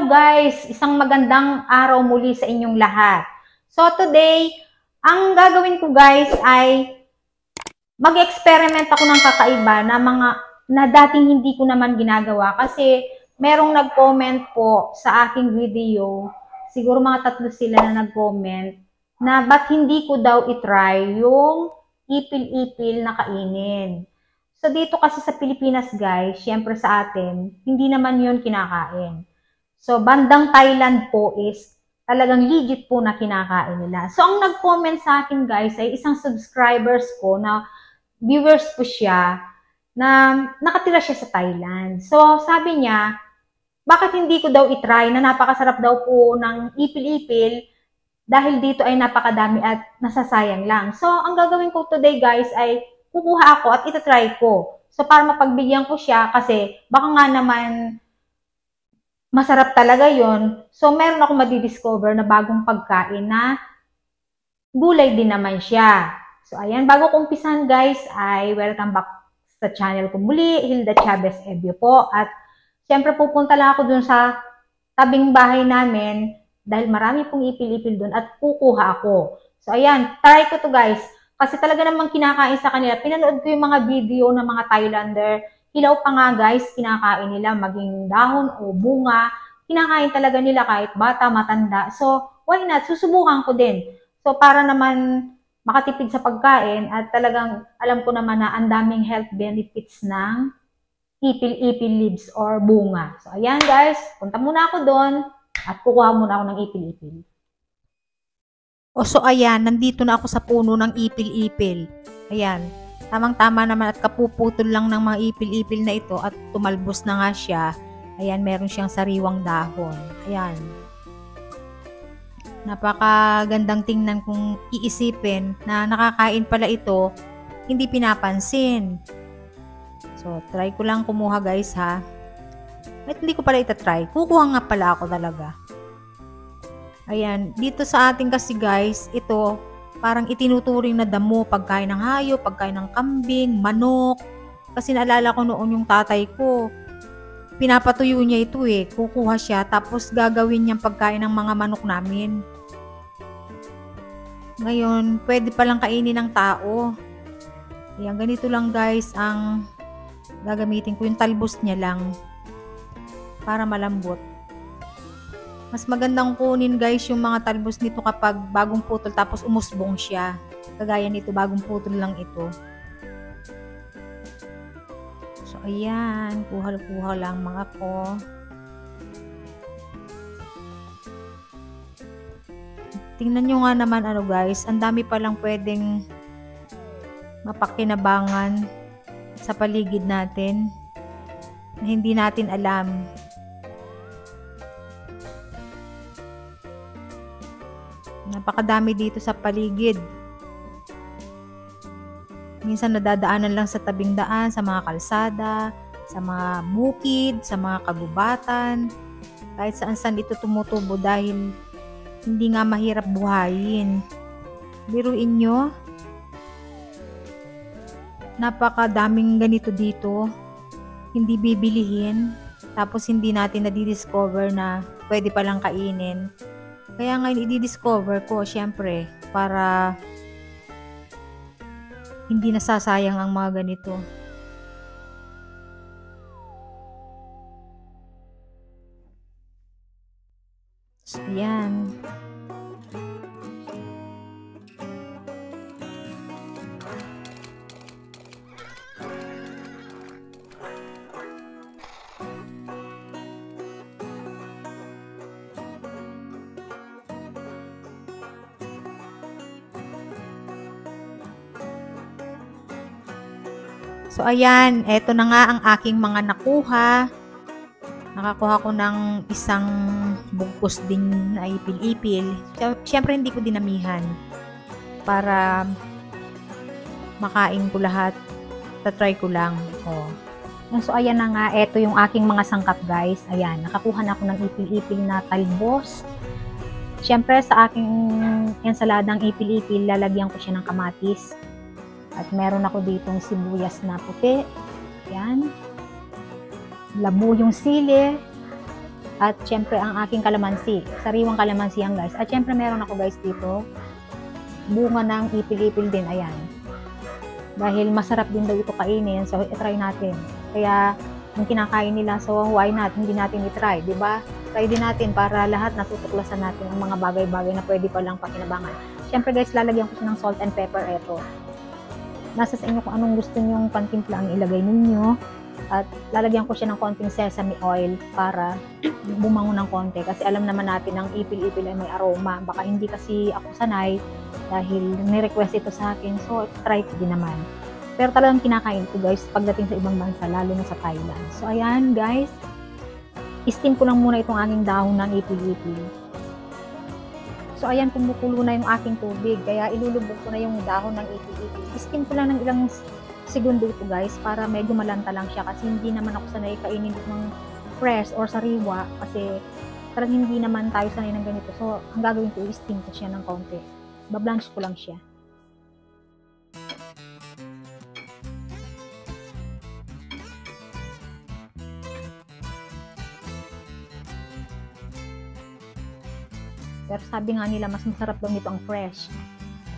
Hello guys! Isang magandang araw muli sa inyong lahat. So today, ang gagawin ko guys ay mag-experiment ako ng kakaiba na na dating hindi ko naman ginagawa kasi merong nag-comment po sa aking video, siguro mga 3 sila na nag-comment na ba't hindi ko daw itry yung ipil-ipil na kainin. So dito kasi sa Pilipinas guys, syempre sa atin, hindi naman yun kinakain. So, bandang Thailand po is talagang legit po na kinakain nila. So, ang nag-comment sa akin guys ay isang subscribers ko na viewers po siya na nakatira siya sa Thailand. So, sabi niya, bakit hindi ko daw itry na napakasarap daw po ng ipil-ipil dahil dito ay napakadami at nasasayang lang. So, ang gagawin ko today guys ay kukuha ako at itatry ko. So, para mapagbigyan ko siya kasi baka nga naman masarap talaga yon. So, meron ako madidiscover na bagong pagkain na gulay din naman siya. So, ayan. Bago ko umpisan, guys, ay welcome back sa channel ko muli, Hilda Chavez Ebio po. At, syempre, pupunta lang ako dun sa tabing bahay namin dahil marami pong ipil-ipil dun at kukuha ako. So, ayan. Try ko to, guys. Kasi talaga namang kinakain sa kanila. Pinanood ko yung mga video ng mga Thailander. Hilaw pa nga guys, kinakain nila maging dahon o bunga. Kinakain talaga nila kahit bata, matanda. So, why not? Susubukan ko din. So, para naman makatipid sa pagkain at talagang alam ko naman na ang daming health benefits ng ipil-ipil leaves or bunga. So, ayan guys, punta muna ako doon at kukuha muna ako ng ipil-ipil. So, ayan, nandito na ako sa puno ng ipil-ipil. Ayan. Tamang-tama naman at kapuputol lang ng mga ipil-ipil na ito at tumalbos na nga siya. Ayan, meron siyang sariwang dahon. Ayan. Napakagandang tingnan kung iisipin na nakakain pala ito, hindi pinapansin. So, try ko lang kumuha guys ha. At hindi ko pala itatry. Kukuha nga pala ako talaga. Ayan, dito sa ating kasi guys, ito, parang itinuturing na damo, pagkain ng hayop, pagkain ng kambing, manok. Kasi naalala ko noon yung tatay ko, pinapatuyo niya ito eh. Kukuha siya, tapos gagawin niyang pagkain ng mga manok namin. Ngayon, pwede palang kainin ng tao. Ayan, ganito lang guys ang gagamitin ko. Yung talbos niya lang. Para malambot. Mas magandang kunin guys yung mga talbos nito kapag bagong putol tapos umusbong siya. Kagaya nito, bagong putol lang ito. So ayan, kuha-kuha lang mga ko. Tingnan nyo nga naman ano guys, ang dami palang pwedeng mapakinabangan sa paligid natin na hindi natin alam. Napakadami dito sa paligid. Minsan nadadaanan lang sa tabing daan, sa mga kalsada, sa mga bukid, sa mga kagubatan. Kahit saan-saan ito tumutubo dahil hindi nga mahirap buhayin. Biruin nyo, napakadaming ganito dito. Hindi bibilihin. Tapos hindi natin nadidiscover na pwede palang kainin. Kaya ngayon i-discover ko, syempre, para hindi nasasayang ang mga ganito. So, yan. So, ayan, eto na nga ang aking mga nakuha. Nakakuha ko ng isang bugkos din na ipil-ipil. Siyempre, hindi ko dinamihan para makain ko lahat. Tatry ko lang. Oh. So, ayan na nga, eto yung aking mga sangkap, guys. Ayan, nakakuha na ako ng ipil-ipil na talbos. Siyempre, sa aking ensaladang ipil-ipil, lalagyan ko siya ng kamatis. At meron ako ditong sibuyas na puti. Yan. Labo yung sili. At syempre ang aking kalamansi, sariwang kalamansi yan guys. At syempre meron ako guys dito, bunga ng ipil-ipil din, ayan. Dahil masarap din daw ito kainin, so i-try natin. Kaya yung kinakain nila, so why not, hindi natin i-try, di ba? Try din natin para lahat natutuklasan natin ang mga bagay-bagay na pwede palang pakinabangan. Syempre guys, lalagyan ko siya ng salt and pepper, eto. Nasa sa inyo kung anong gusto nyong pantimpla ang ilagay ninyo. At lalagyan ko siya ng konting sesame oil para bumango ng konti. Kasi alam naman natin ang ipil-ipil ay may aroma. Baka hindi kasi ako sanay dahil ni-request ito sa akin. So, try ko din naman. Pero talagang kinakain ko guys pagdating sa ibang bansa, lalo na sa Thailand. So, ayan guys. Steam ko lang muna itong aking dahon ng ipil-ipil. So, ayan, kumukulo na yung aking tubig. Kaya ilulubog ko na yung dahon ng ipil-ipil. Steam ko lang ng ilang segundo ito guys para medyo malanta lang siya kasi hindi naman ako sanay kainin ng fresh or sariwa kasi talagang hindi naman tayo sanay ng ganito. So, ang gagawin ko is steam ko siya ng konti. Bablanch ko lang siya. Pero sabi nga nila mas masarap daw nito ang fresh.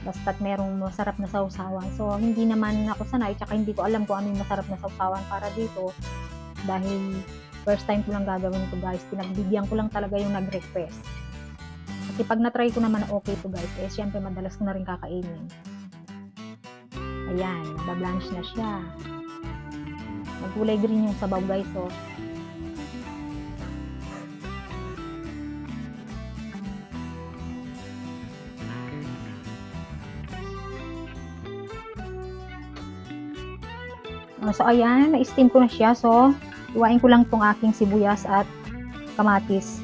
Basta't merong masarap na sausawan. So, hindi naman ako sanay, tsaka hindi ko alam kung ano yung masarap na sausawan para dito. Dahil first time ko lang gagawin ito guys. Pinagbigyan ko lang talaga yung nag-request. Kasi pag na-try ko naman na okay ito guys, eh syempre madalas ko na rin kakainin. Ayan, bablanch na siya. Magkulay green yung sabaw guys, so. So, ayan, na-steam ko na siya. So, iwain ko lang itong aking sibuyas at kamatis.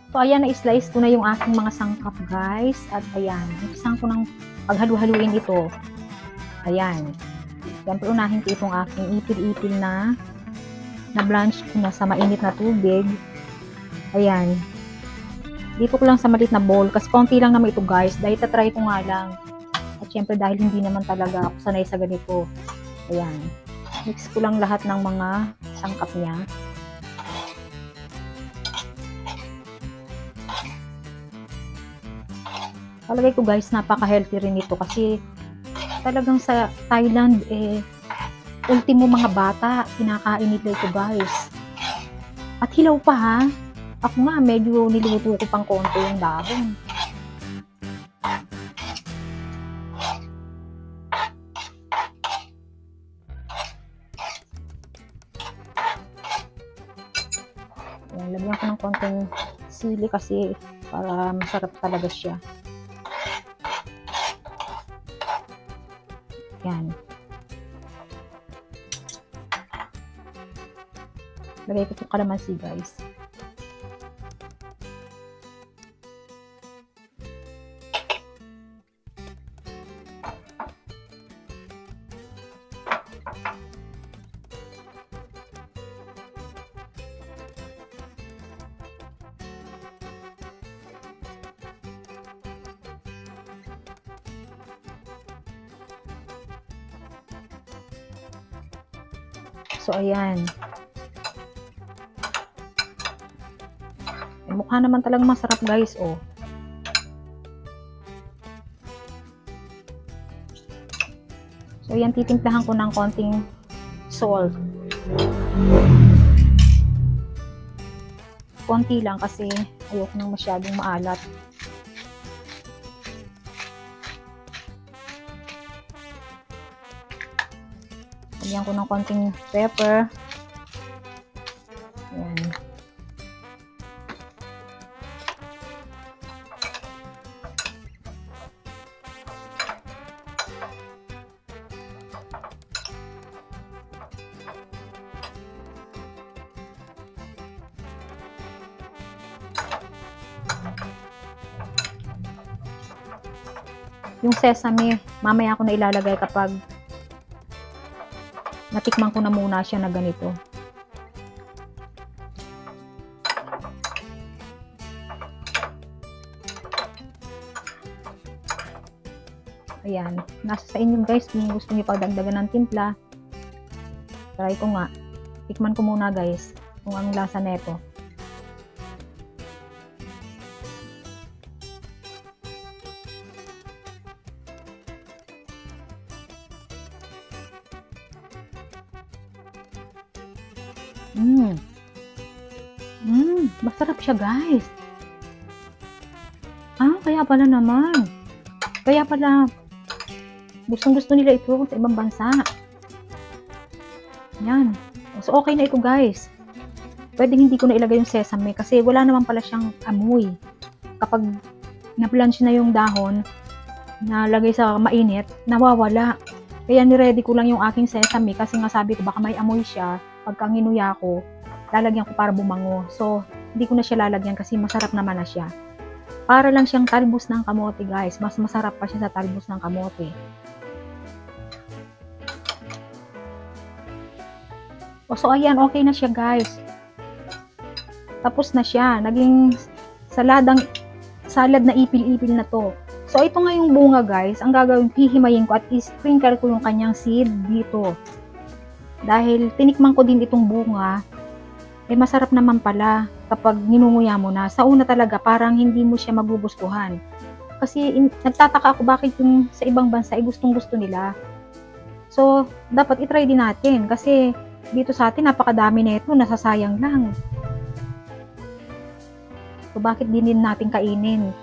So, ayan, na-slice ko na yung aking mga sangkap, guys. At ayan, isang ko ng paghalu-haluin ito. Ayan. Siyempre, unahin ko itong aking ipil-ipil na blanch ko na sa mainit na tubig. Ayan. Dito ko lang sa maliit na bowl. Kasi konti lang naman ito, guys. Dahil tatry ko nga lang. At syempre, dahil hindi naman talaga ako sanay sa ganito. Ayan. Mix ko lang lahat ng mga sangkap niya. Palagay ko guys, napaka-healthy rin ito kasi talagang sa Thailand, ultimo mga bata, kinakain nila ito guys. At hilaw pa ha. Ako nga, medyo niluto ko pang konti yung dahon. Ayan, lagyan ko ng konting sili kasi para masarap talaga siya. Yan. Lagay ko itong kalamansi guys. So, ayan. Mukha naman talagang masarap guys, oh. So, ayan, titimplahan ko ng konting salt. Konti lang kasi ayoko nang masyadong maalat. Lagyan ko ng konting pepper. Ayan. Yung sesame, mamaya ko na ilalagay kapag natikman ko na muna siya na ganito. Ayan. Nasa sa inyo guys, kung gusto niyo pagdagdagan ng timpla, try ko nga. Tikman ko muna guys, kung anong lasa neto. Masarap siya guys. Kaya pala naman. Kaya pala gustong-gusto nila ito sa ibang bansa. Yan. So okay na ito guys. Pwedeng hindi ko na ilagay yung sesame kasi wala naman pala siyang amoy. Kapag na-blanch na yung dahon, nalagay sa mainit, nawawala. Kaya ni-ready ko lang yung aking sesame kasi nga sabi ko baka may amoy siya. Pagka nginuya ko, lalagyan ko para bumango. So, hindi ko na siya lalagyan kasi masarap naman na siya. Para lang siyang talbos ng kamote guys. Mas masarap pa siya sa talbos ng kamote. So, ayan. Okay na siya guys. Tapos na siya. Naging salad na ipil-ipil na to. So, ito nga yung bunga guys. Ang gagawin, hihimayin ko at i-sprinkle ko yung kanyang seed dito. Dahil tinikman ko din itong bunga, masarap naman pala kapag ninunguya mo na. Sa una talaga, parang hindi mo siya magugustuhan. Kasi nagtataka ako bakit yung sa ibang bansa ay gustong-gusto nila. So, dapat itry din natin. Kasi dito sa atin, napakadami na ito, nasasayang lang. So, bakit din natin kainin?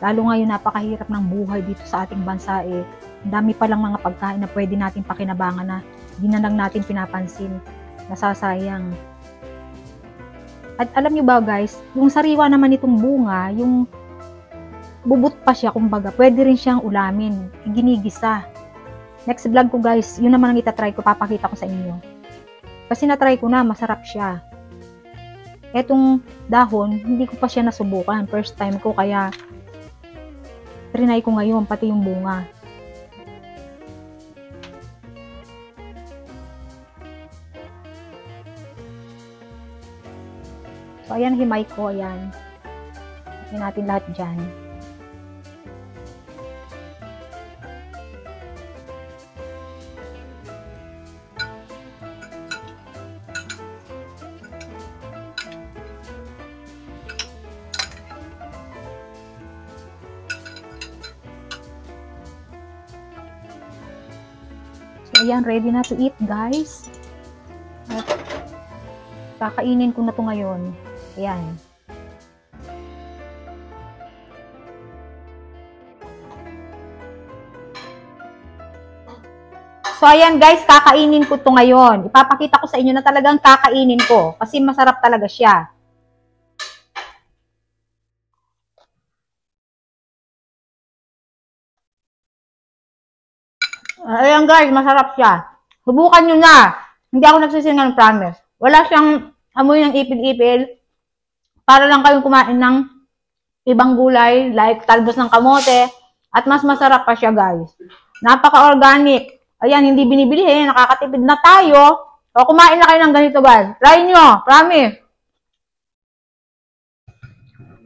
Lalo ngayon, napakahirap ng buhay dito sa ating bansa. Ang dami palang mga pagkain na pwede natin pakinabangan na hindi na lang natin pinapansin. Nasasayang. At alam nyo ba guys, yung sariwa naman itong bunga, yung bubot pa siya, kumbaga, pwede rin siyang ulamin, ginigisa. Next vlog ko guys, yun naman ang itatry ko, papakita ko sa inyo. Kasi natry ko na, masarap siya. Etong dahon, hindi ko pa siya nasubukan, first time ko, kaya trinay ko ngayon, pati yung bunga. So, ayan, himay ko, ayan. Himay natin lahat dyan. So, ayan, ready na to eat, guys. At kakainin ko na to ngayon. Ayan. So, ayan guys, kakainin ko to ngayon. Ipapakita ko sa inyo na talagang kakainin ko. Kasi masarap talaga siya. Ayan guys, masarap siya. Subukan nyo na. Hindi ako nagsisinungaling, promise. Wala siyang amoy ng ipil-ipil. Para lang kayong kumain ng ibang gulay, like talbos ng kamote, at mas masarap pa siya guys. Napaka-organic. Ayan, hindi binibili, nakakatipid na tayo. O, kumain na kayo ng ganito guys. Try nyo, promise.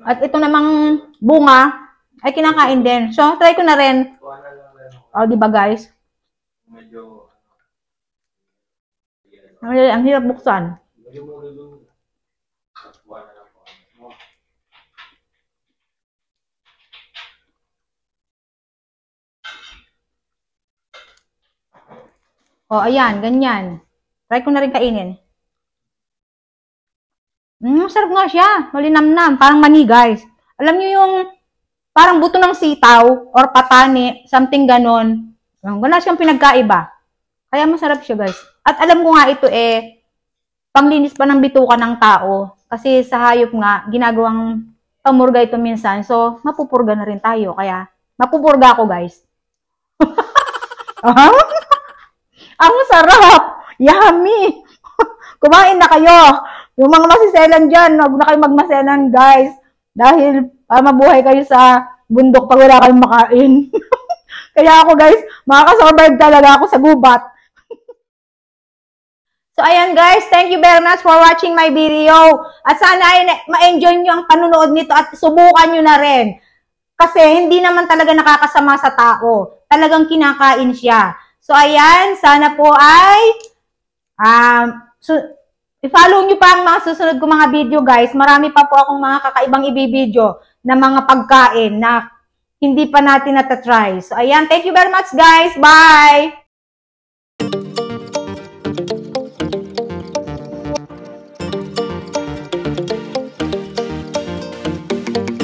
At ito namang bunga, ay kinakain din. So, try ko na rin. O, diba guys? Ang hirap buksan. O, ayan, ganyan. Try ko na rin kainin. Sarap nga siya. Malinamnam. Parang mani, guys. Alam niyo yung parang buto ng sitaw or patani, something ganon. Wala siyang pinagkaiba. Kaya masarap siya, guys. At alam ko nga ito panglinis pa ng bituka ng tao. Kasi sa hayop nga, ginagawang pamurga ito minsan. So, mapupurga na rin tayo. Kaya, mapupurga ako, guys. Ang sarap! Yummy! Kumain na kayo! Yung mga masiselan dyan, huwag na kayo magmaselan, guys. Dahil, mabuhay kayo sa bundok pag wala kayong makain. Kaya ako, guys, makakasurvive talaga ako sa gubat. So, ayan guys, thank you very much for watching my video. At sana ay ma-enjoy nyo ang panunood nito at subukan nyo na rin. Kasi hindi naman talaga nakakasama sa tao. Talagang kinakain siya. So, ayan, sana po ay i-follow nyo pa ang mga susunod ko mga video guys. Marami pa po akong mga kakaibang ibibideo na mga pagkain na hindi pa natin natatry. So, ayan, thank you very much guys. Bye!